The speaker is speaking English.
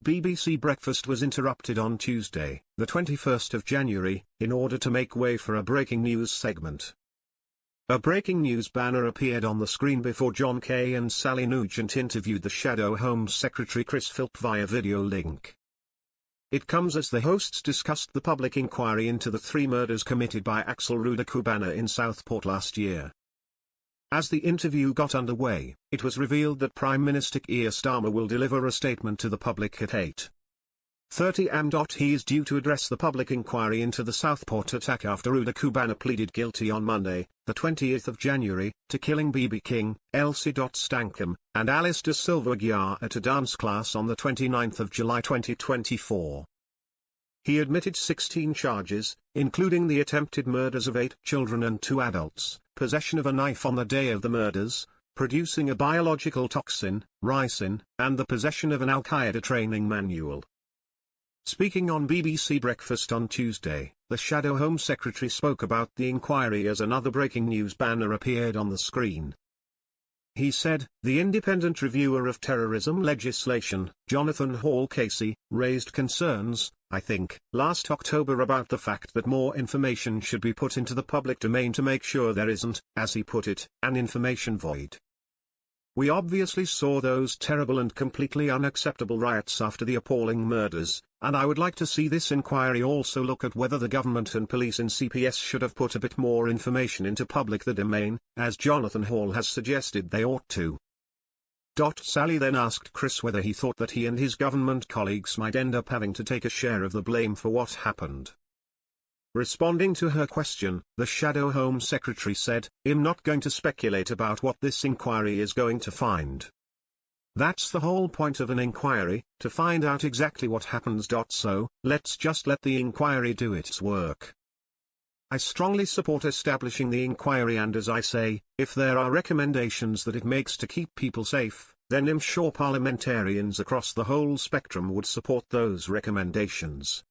BBC Breakfast was interrupted on Tuesday, the 21st of January, in order to make way for a breaking news segment. A breaking news banner appeared on the screen before John Kay and Sally Nugent interviewed the Shadow Home Secretary Chris Philp via video link. It comes as the hosts discussed the public inquiry into the 3 murders committed by Axel Rudakubana in Southport last year. As the interview got underway, it was revealed that Prime Minister Keir Starmer will deliver a statement to the public at 8:30 am. He is due to address the public inquiry into the Southport attack after Rudakubana pleaded guilty on Monday, the 20th of January, to killing BB King, Elsie Stankham, and Alice de Silva Aguiar at a dance class on the 29th of July 2024. He admitted 16 charges, including the attempted murders of 8 children and 2 adults, possession of a knife on the day of the murders, producing a biological toxin, ricin, and the possession of an Al-Qaeda training manual. Speaking on BBC Breakfast on Tuesday, the Shadow Home Secretary spoke about the inquiry as another breaking news banner appeared on the screen. He said, "The independent reviewer of terrorism legislation, Jonathan Hall Casey, raised concerns, I think, last October about the fact that more information should be put into the public domain to make sure there isn't, as he put it, an information void. We obviously saw those terrible and completely unacceptable riots after the appalling murders, and I would like to see this inquiry also look at whether the government and police and CPS should have put a bit more information into public domain, as Jonathan Hall has suggested they ought to." Sally then asked Chris whether he thought that he and his government colleagues might end up having to take a share of the blame for what happened. Responding to her question, the Shadow Home Secretary said, "I'm not going to speculate about what this inquiry is going to find. That's the whole point of an inquiry, to find out exactly what happens. So, let's just let the inquiry do its work. I strongly support establishing the inquiry, and as I say, if there are recommendations that it makes to keep people safe, then I'm sure parliamentarians across the whole spectrum would support those recommendations."